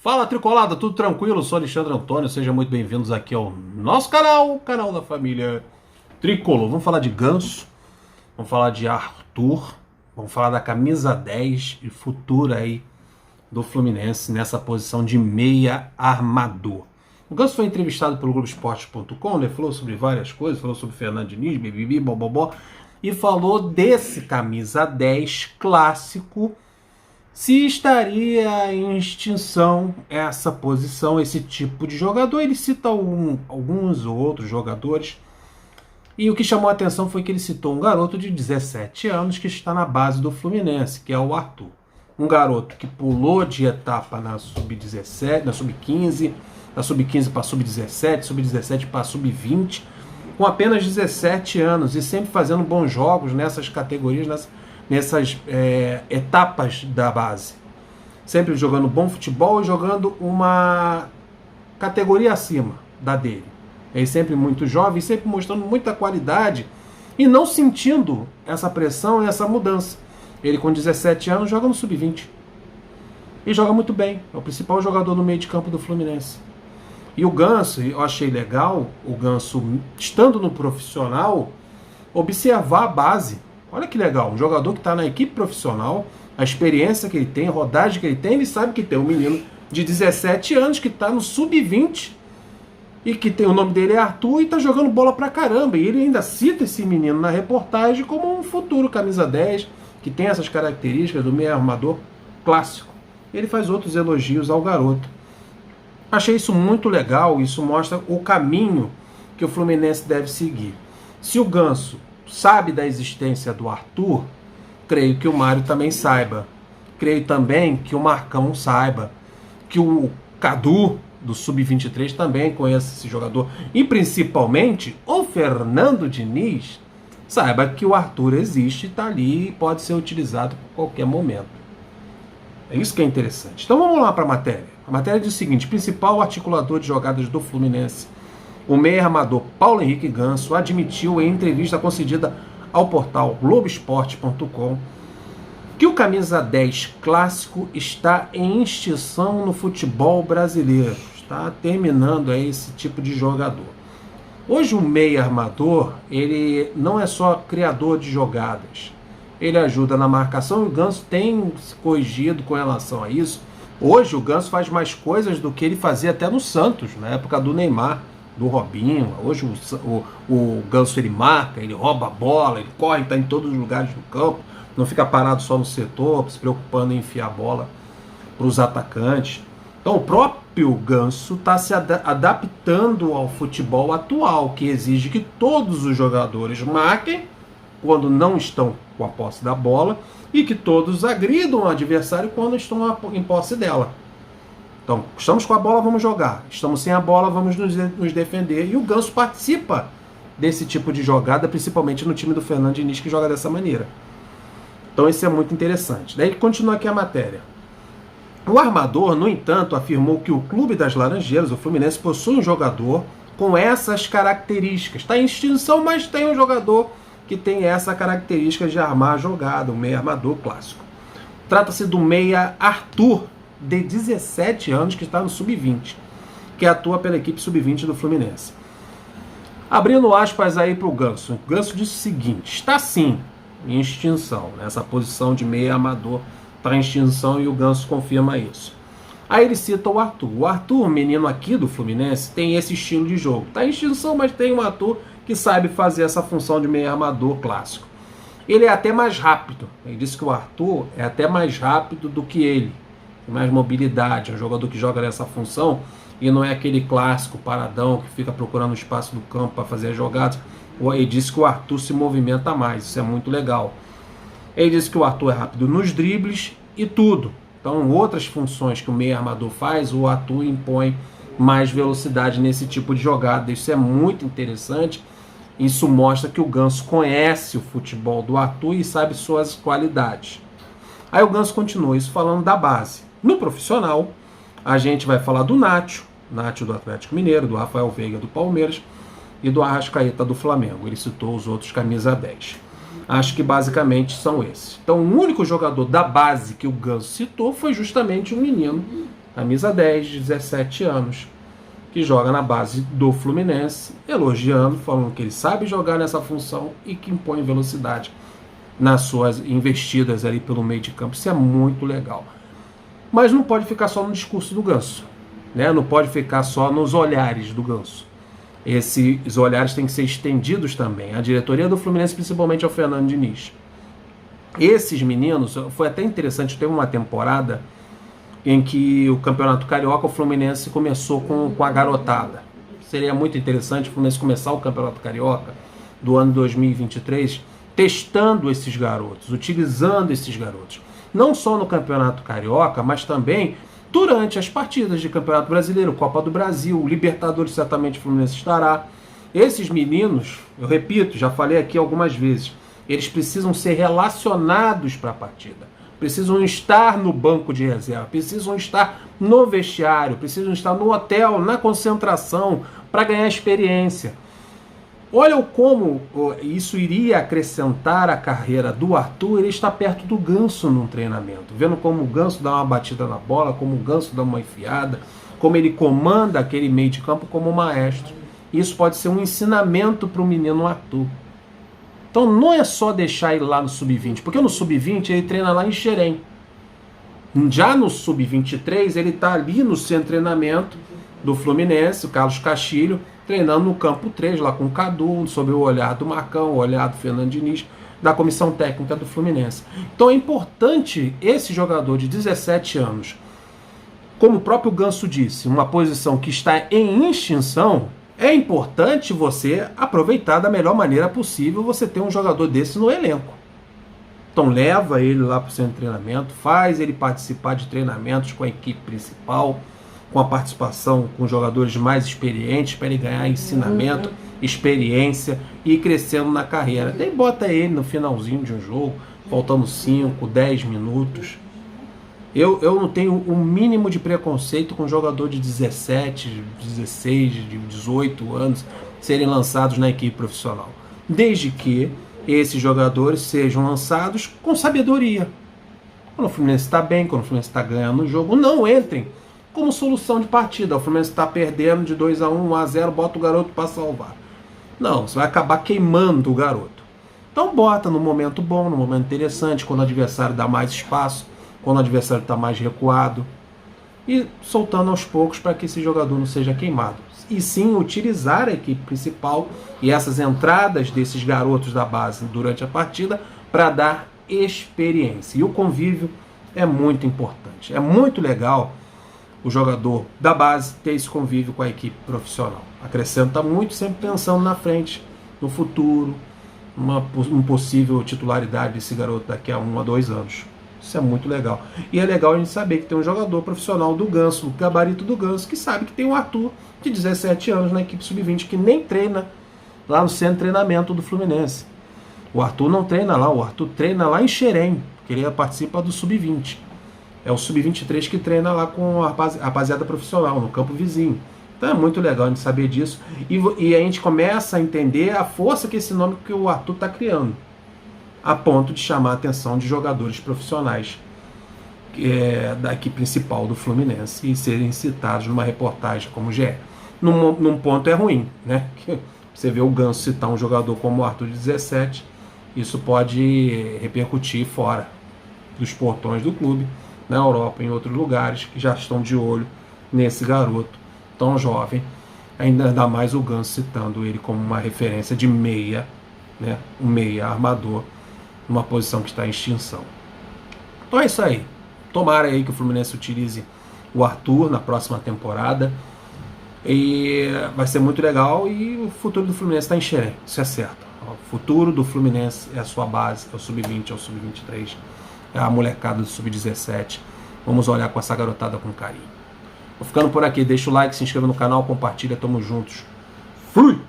Fala Tricolada, tudo tranquilo? Eu sou Alexandre Antônio, sejam muito bem-vindos aqui ao nosso canal, o canal da família Tricolor. Vamos falar de Ganso, vamos falar de Arthur, vamos falar da camisa 10 e futura aí do Fluminense nessa posição de meia armador. O Ganso foi entrevistado pelo Globoesporte.com, né? Falou sobre várias coisas, falou sobre Fernando Diniz, bibibi, bobobó, e falou desse camisa 10 clássico, se estaria em extinção essa posição, esse tipo de jogador. Ele cita alguns outros jogadores, e o que chamou a atenção foi que ele citou um garoto de 17 anos que está na base do Fluminense, que é o Arthur. Um garoto que pulou de etapa na sub-17, na sub-15, da sub-15 para sub-17, sub-17 para sub-20, com apenas 17 anos e sempre fazendo bons jogos nessas categorias, nessas etapas da base. Sempre jogando bom futebol e jogando uma categoria acima da dele. Ele sempre muito jovem, sempre mostrando muita qualidade e não sentindo essa pressão e essa mudança. Ele com 17 anos joga no sub-20 e joga muito bem. É o principal jogador no meio de campo do Fluminense. E o Ganso, eu achei legal, o Ganso, estando no profissional, observar a base. Olha que legal, um jogador que está na equipe profissional, a experiência que ele tem, a rodagem que ele tem, ele sabe que tem um menino de 17 anos que está no sub-20 e que tem o nome dele é Arthur e está jogando bola pra caramba. E ele ainda cita esse menino na reportagem como um futuro camisa 10, que tem essas características do meio armador clássico. Ele faz outros elogios ao garoto. Achei isso muito legal, isso mostra o caminho que o Fluminense deve seguir. Se o Ganso sabe da existência do Arthur, creio que o Mário também saiba. Creio também que o Marcão saiba. Que o Cadu, do Sub-23, também conhece esse jogador. E principalmente o Fernando Diniz saiba que o Arthur existe, está ali e pode ser utilizado por qualquer momento. É isso que é interessante. Então vamos lá para a matéria. A matéria diz o seguinte: principal articulador de jogadas do Fluminense, o meia armador Paulo Henrique Ganso, admitiu em entrevista concedida ao portal Globoesporte.com que o camisa 10 clássico está em extinção no futebol brasileiro. Está terminando aí esse tipo de jogador. Hoje o meia armador, ele não é só criador de jogadas. Ele ajuda na marcação e o Ganso tem se corrigido com relação a isso. Hoje o Ganso faz mais coisas do que ele fazia até no Santos, na época do Neymar, do Robinho. Hoje o Ganso ele marca, ele rouba a bola, ele corre, está em todos os lugares do campo, não fica parado só no setor, se preocupando em enfiar a bola para os atacantes. Então o próprio Ganso está se adaptando ao futebol atual, que exige que todos os jogadores marquem quando não estão com a posse da bola e que todos agridam o adversário quando estão em posse dela. Então, estamos com a bola, vamos jogar. Estamos sem a bola, vamos nos defender. E o Ganso participa desse tipo de jogada, principalmente no time do Fernando Diniz, que joga dessa maneira. Então, isso é muito interessante. Daí continua aqui a matéria. O armador, no entanto, afirmou que o Clube das Laranjeiras, o Fluminense, possui um jogador com essas características. Está em extinção, mas tem um jogador que tem essa característica de armar a jogada, o meia armador clássico. Trata-se do meia Arthur, de 17 anos, que está no sub-20, que atua pela equipe sub-20 do Fluminense. Abrindo aspas aí para o Ganso. O Ganso disse o seguinte: está sim em extinção, essa posição de meia armador está em extinção, e o Ganso confirma isso. Aí ele cita o Arthur. O Arthur, menino aqui do Fluminense, tem esse estilo de jogo. Está em extinção, mas tem um Arthur que sabe fazer essa função de meio armador clássico. Ele é até mais rápido. Ele disse que o Arthur é até mais rápido do que ele. Tem mais mobilidade. É um jogador que joga nessa função e não é aquele clássico paradão que fica procurando espaço no campo para fazer as jogadas. Ele disse que o Arthur se movimenta mais. Isso é muito legal. Ele disse que o Arthur é rápido nos dribles e tudo. Então, outras funções que o meio armador faz, o Arthur impõe mais velocidade nesse tipo de jogada. Isso é muito interessante. Isso mostra que o Ganso conhece o futebol do Arthur e sabe suas qualidades. Aí o Ganso continua isso falando da base. No profissional, a gente vai falar do Nacho do Atlético Mineiro, do Rafael Veiga do Palmeiras e do Arrascaeta do Flamengo. Ele citou os outros camisa 10. Acho que basicamente são esses. Então o único jogador da base que o Ganso citou foi justamente um menino camisa 10, de 17 anos, que joga na base do Fluminense, elogiando, falando que ele sabe jogar nessa função e que impõe velocidade nas suas investidas ali pelo meio de campo. Isso é muito legal. Mas não pode ficar só no discurso do Ganso, né? Não pode ficar só nos olhares do Ganso. Esses olhares têm que ser estendidos também. A diretoria do Fluminense, principalmente ao Fernando Diniz. Esses meninos, foi até interessante, teve uma temporada em que o Campeonato Carioca, o Fluminense começou com a garotada. Seria muito interessante o Fluminense começar o Campeonato Carioca do ano 2023 testando esses garotos, utilizando esses garotos. Não só no Campeonato Carioca, mas também durante as partidas de Campeonato Brasileiro, Copa do Brasil, Libertadores, certamente o Fluminense estará. Esses meninos, eu repito, já falei aqui algumas vezes, eles precisam ser relacionados para a partida. Precisam estar no banco de reserva, precisam estar no vestiário, precisam estar no hotel, na concentração, para ganhar experiência. Olha como isso iria acrescentar a carreira do Arthur, ele está perto do Ganso num treinamento, vendo como o Ganso dá uma batida na bola, como o Ganso dá uma enfiada, como ele comanda aquele meio de campo como maestro. Isso pode ser um ensinamento para o menino Arthur. Então não é só deixar ele lá no Sub-20, porque no Sub-20 ele treina lá em Xerém. Já no Sub-23 ele está ali no centro de treinamento do Fluminense, o Carlos Castilho, treinando no campo 3, lá com o Cadu, sob o olhar do Marcão, o olhar do Fernando Diniz, da comissão técnica do Fluminense. Então é importante esse jogador de 17 anos, como o próprio Ganso disse, uma posição que está em extinção. É importante você aproveitar da melhor maneira possível você ter um jogador desse no elenco. Então leva ele lá para o centro de treinamento, faz ele participar de treinamentos com a equipe principal, com a participação com jogadores mais experientes, para ele ganhar ensinamento, experiência e ir crescendo na carreira. Daí bota ele no finalzinho de um jogo, faltando 5, 10 minutos. Eu não tenho o mínimo de preconceito com jogador de 17, 16, de 18 anos serem lançados na equipe profissional. Desde que esses jogadores sejam lançados com sabedoria. Quando o Fluminense está bem, quando o Fluminense está ganhando o jogo, não entrem como solução de partida. O Fluminense está perdendo de 2-1, 1-0, bota o garoto para salvar. Não, você vai acabar queimando o garoto. Então bota no momento bom, no momento interessante, quando o adversário dá mais espaço, quando o adversário está mais recuado, e soltando aos poucos para que esse jogador não seja queimado. E sim utilizar a equipe principal e essas entradas desses garotos da base durante a partida para dar experiência. E o convívio é muito importante. É muito legal o jogador da base ter esse convívio com a equipe profissional. Acrescenta muito, sempre pensando na frente, no futuro, uma possível titularidade desse garoto daqui a 1 a 2 anos. Isso é muito legal. E é legal a gente saber que tem um jogador profissional do Ganso, o gabarito do Ganso, que sabe que tem um Arthur de 17 anos na equipe sub-20, que nem treina lá no centro de treinamento do Fluminense. O Arthur não treina lá, o Arthur treina lá em Xerém, porque ele participa do sub-20. É o sub-23 que treina lá com a rapaziada profissional, no campo vizinho. Então é muito legal a gente saber disso. E a gente começa a entender a força que esse nome que o Arthur está criando, a ponto de chamar a atenção de jogadores profissionais da equipe principal do Fluminense e serem citados numa reportagem como o GE. Num ponto é ruim, né? Que você vê o Ganso citar um jogador como o Arthur de 17, isso pode repercutir fora dos portões do clube, na Europa, em outros lugares, que já estão de olho nesse garoto tão jovem, ainda mais o Ganso citando ele como uma referência de meia, né? Um meia armador, numa posição que está em extinção. Então é isso aí. Tomara aí que o Fluminense utilize o Arthur na próxima temporada. E vai ser muito legal. E o futuro do Fluminense está em Xerém. Isso é certo. O futuro do Fluminense é a sua base, é o sub-20, é o sub-23, é a molecada do sub-17. Vamos olhar com essa garotada com carinho. Vou ficando por aqui. Deixa o like, se inscreva no canal, compartilha. Tamo juntos. Fui!